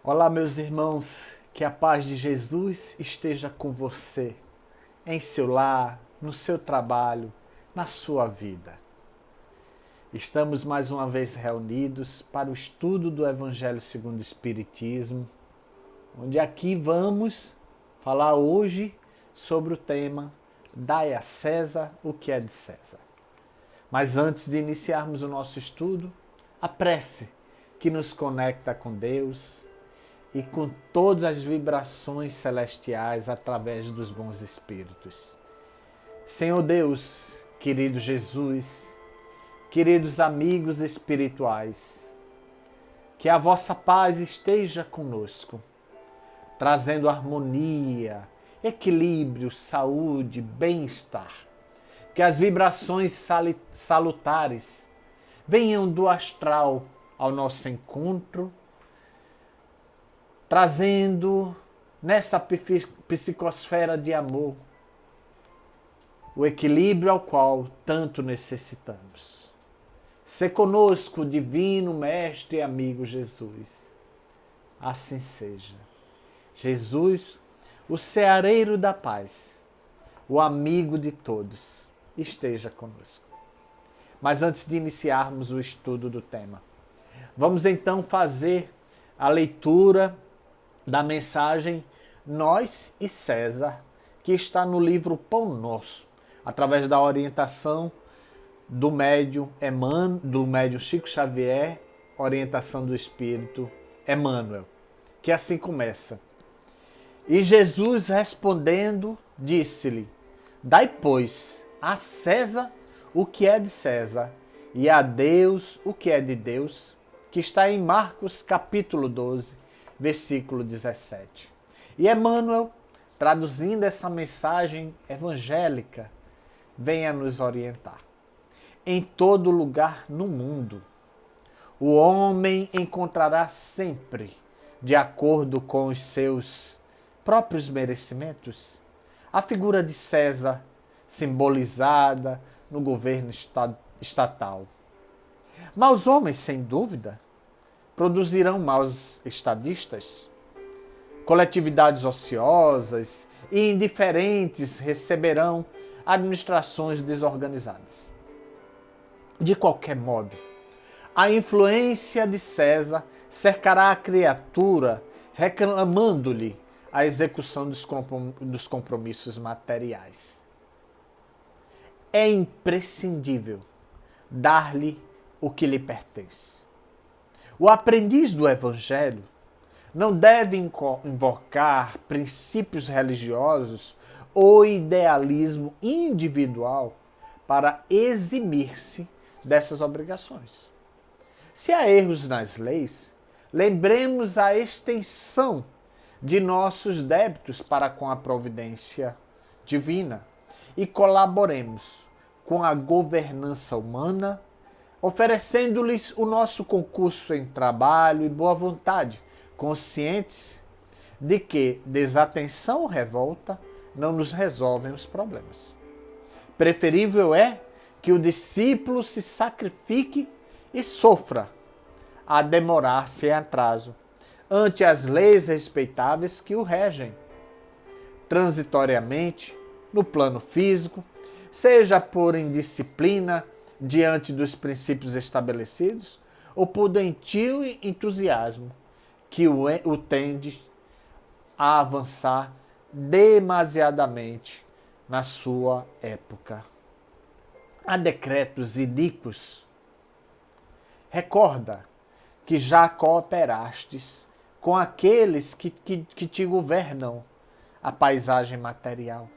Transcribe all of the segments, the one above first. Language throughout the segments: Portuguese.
Olá, meus irmãos, que a paz de Jesus esteja com você, em seu lar, no seu trabalho, na sua vida. Estamos mais uma vez reunidos para o estudo do Evangelho segundo o Espiritismo, onde aqui vamos falar hoje sobre o tema Dai a César o que é de César. Mas antes de iniciarmos o nosso estudo, a prece que nos conecta com Deus e com todas as vibrações celestiais através dos bons espíritos. Senhor Deus, querido Jesus, queridos amigos espirituais, que a vossa paz esteja conosco, trazendo harmonia, equilíbrio, saúde, bem-estar. Que as vibrações salutares venham do astral ao nosso encontro, trazendo nessa psicosfera de amor o equilíbrio ao qual tanto necessitamos. Se conosco, divino Mestre e amigo Jesus. Assim seja. Jesus, o ceareiro da paz, o amigo de todos, esteja conosco. Mas antes de iniciarmos o estudo do tema, vamos então fazer a leitura da mensagem Nós e César, que está no livro Pão Nosso, através da orientação do médium Chico Xavier, orientação do Espírito Emmanuel, que assim começa. E Jesus respondendo, disse-lhe: Dai, pois, a César o que é de César, e a Deus o que é de Deus, que está em Marcos capítulo 12, versículo 17. E Emmanuel, traduzindo essa mensagem evangélica, vem a nos orientar. Em todo lugar no mundo, o homem encontrará sempre, de acordo com os seus próprios merecimentos, a figura de César, simbolizada no governo estatal. Maus homens, sem dúvida, produzirão maus estadistas. Coletividades ociosas e indiferentes receberão administrações desorganizadas. De qualquer modo, a influência de César cercará a criatura, reclamando-lhe a execução dos compromissos materiais. É imprescindível dar-lhe o que lhe pertence. O aprendiz do Evangelho não deve invocar princípios religiosos ou idealismo individual para eximir-se dessas obrigações. Se há erros nas leis, lembremos a extensão de nossos débitos para com a providência divina e colaboremos com a governança humana, oferecendo-lhes o nosso concurso em trabalho e boa vontade, conscientes de que desatenção ou revolta não nos resolvem os problemas. Preferível é que o discípulo se sacrifique e sofra a demorar-se em atraso ante as leis respeitáveis que o regem, transitoriamente, no plano físico, seja por indisciplina diante dos princípios estabelecidos ou por doentio entusiasmo que o tende a avançar demasiadamente na sua época. Há decretos iníquos. Recorda que já cooperastes com aqueles que te governam a paisagem material.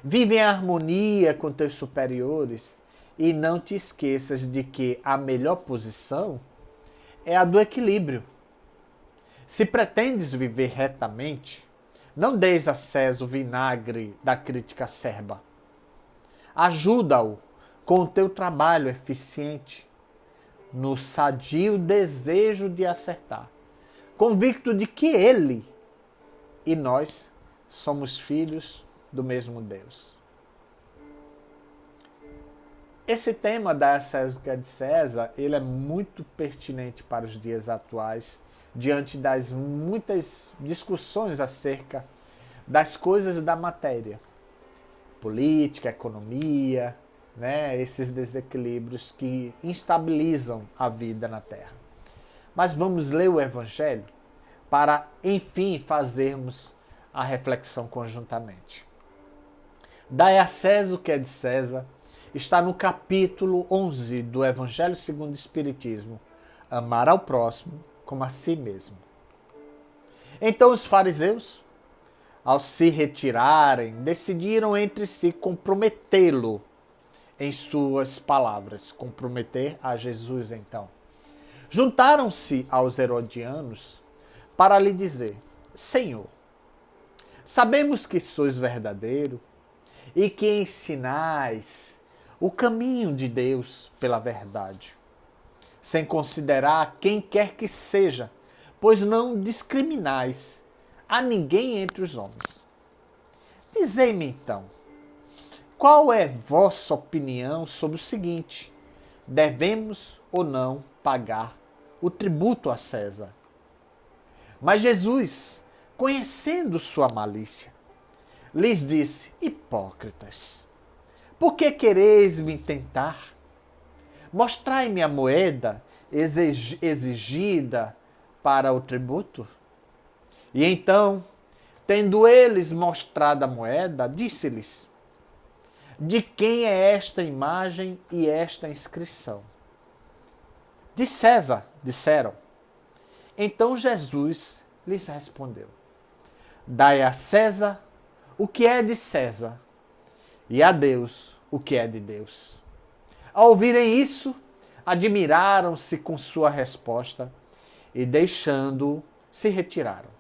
Vive em harmonia com teus superiores e não te esqueças de que a melhor posição é a do equilíbrio. Se pretendes viver retamente, não deis a César o vinagre da crítica acerba. Ajuda-o com o teu trabalho eficiente, no sadio desejo de acertar, convicto de que ele e nós somos filhos do mesmo Deus. Esse tema da César de César, ele é muito pertinente para os dias atuais, diante das muitas discussões acerca das coisas da matéria, política, economia, né, esses desequilíbrios que instabilizam a vida na Terra. Mas vamos ler o Evangelho para, enfim, fazermos a reflexão conjuntamente. Dai a César o que é de César, está no capítulo 11 do Evangelho segundo o Espiritismo, amar ao próximo como a si mesmo. Então os fariseus, ao se retirarem, decidiram entre si comprometê-lo em suas palavras, comprometer a Jesus então. Juntaram-se aos herodianos para lhe dizer: Senhor, sabemos que sois verdadeiro e que ensinais o caminho de Deus pela verdade, sem considerar quem quer que seja, pois não discriminais a ninguém entre os homens. Dizei-me então, qual é vossa opinião sobre o seguinte: devemos ou não pagar o tributo a César? Mas Jesus, conhecendo sua malícia, lhes disse: hipócritas, por que quereis me tentar? Mostrai-me a moeda exigida para o tributo. E então, tendo eles mostrado a moeda, disse-lhes: de quem é esta imagem e esta inscrição? De César, disseram. Então Jesus lhes respondeu: dai a César o que é de César, e a Deus o que é de Deus. Ao ouvirem isso, admiraram-se com sua resposta e, deixando-o, se retiraram.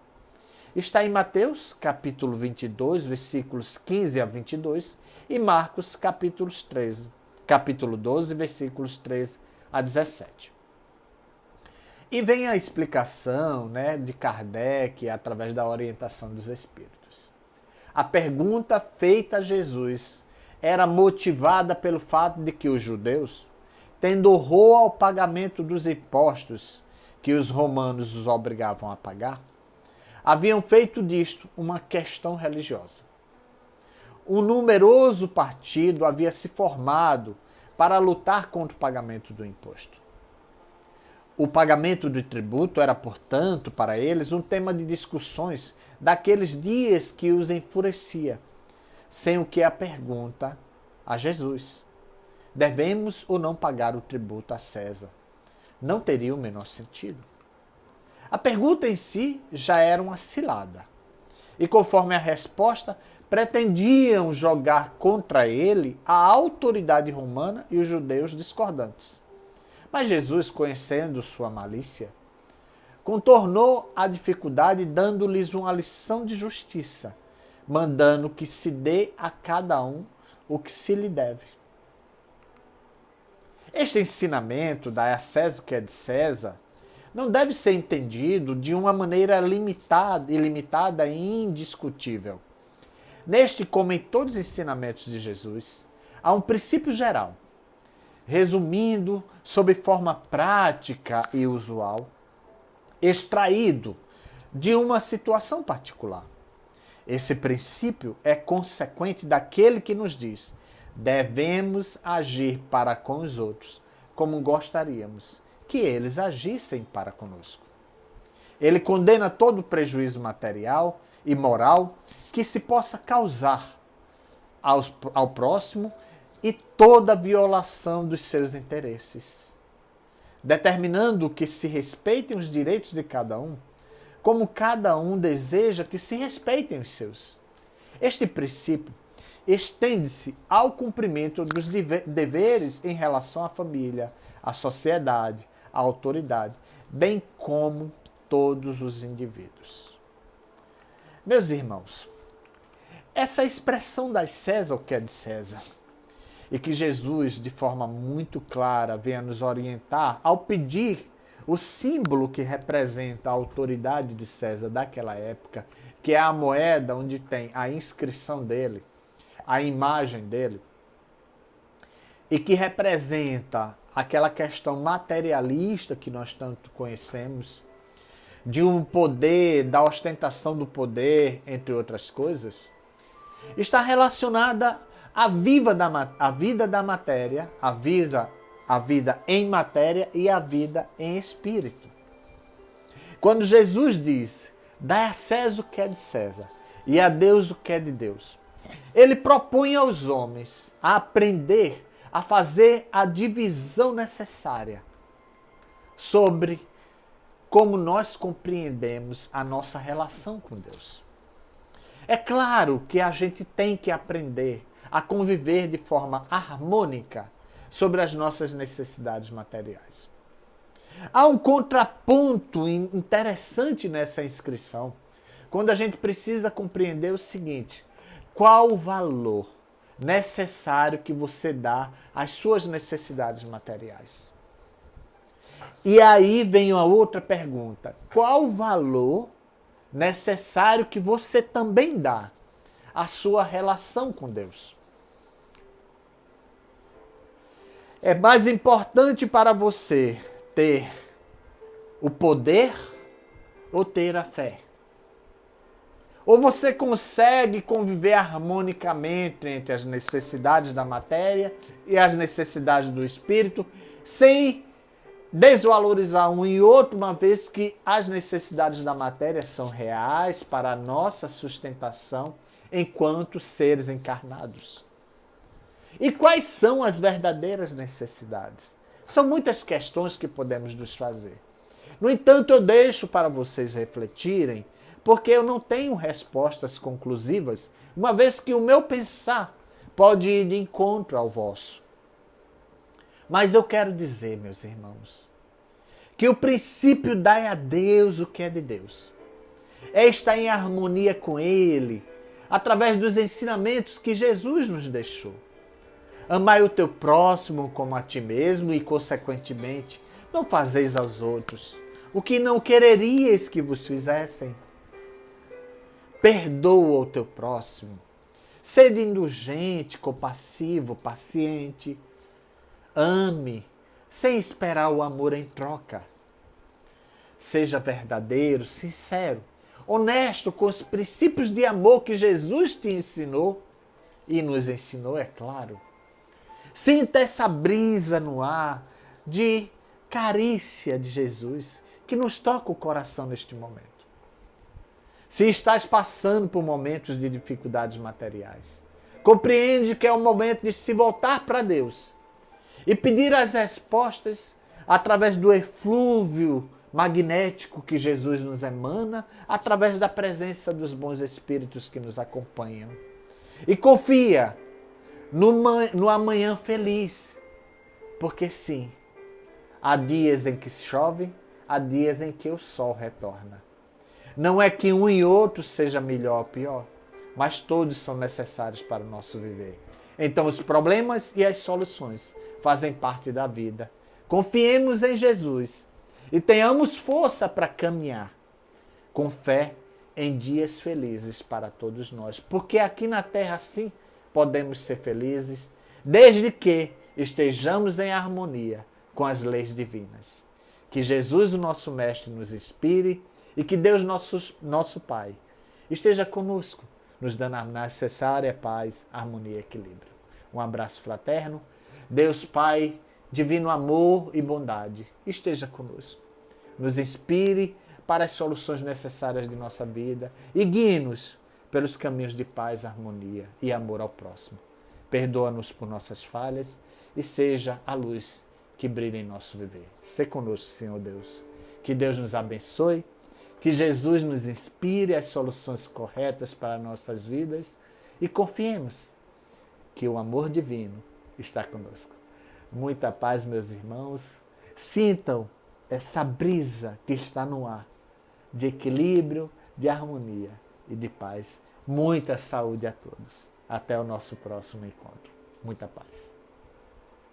Está em Mateus, capítulo 22, versículos 15 a 22, e Marcos, capítulo 12, versículos 13 a 17. E vem a explicação, né, de Kardec através da orientação dos Espíritos. A pergunta feita a Jesus era motivada pelo fato de que os judeus, tendo horror ao pagamento dos impostos que os romanos os obrigavam a pagar, haviam feito disto uma questão religiosa. Um numeroso partido havia se formado para lutar contra o pagamento do imposto. O pagamento do tributo era, portanto, para eles um tema de discussões daqueles dias que os enfurecia, sem o que a pergunta a Jesus: devemos ou não pagar o tributo a César? Não teria o menor sentido. A pergunta em si já era uma cilada. E conforme a resposta, pretendiam jogar contra ele a autoridade romana e os judeus discordantes. Mas Jesus, conhecendo sua malícia, contornou a dificuldade dando-lhes uma lição de justiça, mandando que se dê a cada um o que se lhe deve. Este ensinamento, dai a César o que é de César, não deve ser entendido de uma maneira ilimitada e indiscutível. Neste, como em todos os ensinamentos de Jesus, há um princípio geral, resumindo sob forma prática e usual, extraído de uma situação particular. Esse princípio é consequente daquele que nos diz: devemos agir para com os outros como gostaríamos que eles agissem para conosco. Ele condena todo prejuízo material e moral que se possa causar ao próximo e toda violação dos seus interesses, determinando que se respeitem os direitos de cada um, como cada um deseja que se respeitem os seus. Este princípio estende-se ao cumprimento dos deveres em relação à família, à sociedade, à autoridade, bem como todos os indivíduos. Meus irmãos, essa expressão das César o que é de César, e que Jesus, de forma muito clara, vem a nos orientar ao pedir o símbolo que representa a autoridade de César daquela época, que é a moeda onde tem a inscrição dele, a imagem dele, e que representa aquela questão materialista que nós tanto conhecemos, de um poder, da ostentação do poder, entre outras coisas, está relacionada à vida da matéria, a vida em matéria e a vida em espírito. Quando Jesus diz, dai a César o que é de César e a Deus o que é de Deus, ele propõe aos homens a aprender a fazer a divisão necessária sobre como nós compreendemos a nossa relação com Deus. É claro que a gente tem que aprender a conviver de forma harmônica sobre as nossas necessidades materiais. Há um contraponto interessante nessa inscrição, quando a gente precisa compreender o seguinte: qual o valor necessário que você dá às suas necessidades materiais? E aí vem a outra pergunta: qual o valor necessário que você também dá à sua relação com Deus? É mais importante para você ter o poder ou ter a fé? Ou você consegue conviver harmonicamente entre as necessidades da matéria e as necessidades do espírito, sem desvalorizar um e outro, uma vez que as necessidades da matéria são reais para a nossa sustentação enquanto seres encarnados? E quais são as verdadeiras necessidades? São muitas questões que podemos nos fazer. No entanto, eu deixo para vocês refletirem, porque eu não tenho respostas conclusivas, uma vez que o meu pensar pode ir de encontro ao vosso. Mas eu quero dizer, meus irmãos, que o princípio dai a Deus o que é de Deus. É estar em harmonia com Ele, através dos ensinamentos que Jesus nos deixou. Amai o teu próximo como a ti mesmo e, consequentemente, não fazeis aos outros o que não quereríeis que vos fizessem. Perdoa o teu próximo. Sede indulgente, compassivo, paciente. Ame, sem esperar o amor em troca. Seja verdadeiro, sincero, honesto com os princípios de amor que Jesus te ensinou e nos ensinou, é claro. Sinta essa brisa no ar de carícia de Jesus que nos toca o coração neste momento. Se estás passando por momentos de dificuldades materiais, compreende que é o momento de se voltar para Deus e pedir as respostas através do eflúvio magnético que Jesus nos emana, através da presença dos bons espíritos que nos acompanham. E confia no amanhã feliz, porque sim, há dias em que chove, há dias em que o sol retorna. Não é que um e outro seja melhor ou pior, mas todos são necessários para o nosso viver. Então os problemas e as soluções fazem parte da vida. Confiemos em Jesus e tenhamos força para caminhar com fé em dias felizes para todos nós. Porque aqui na terra, sim, podemos ser felizes, desde que estejamos em harmonia com as leis divinas. Que Jesus, o nosso Mestre, nos inspire e que Deus, nosso Pai, esteja conosco, nos dando a necessária paz, harmonia e equilíbrio. Um abraço fraterno. Deus Pai, divino amor e bondade, esteja conosco. Nos inspire para as soluções necessárias de nossa vida e guie-nos pelos caminhos de paz, harmonia e amor ao próximo. Perdoa-nos por nossas falhas e seja a luz que brilha em nosso viver. Sê conosco, Senhor Deus. Que Deus nos abençoe, que Jesus nos inspire as soluções corretas para nossas vidas e confiemos que o amor divino está conosco. Muita paz, meus irmãos. Sintam essa brisa que está no ar, de equilíbrio, de harmonia e de paz. Muita saúde a todos. Até o nosso próximo encontro. Muita paz.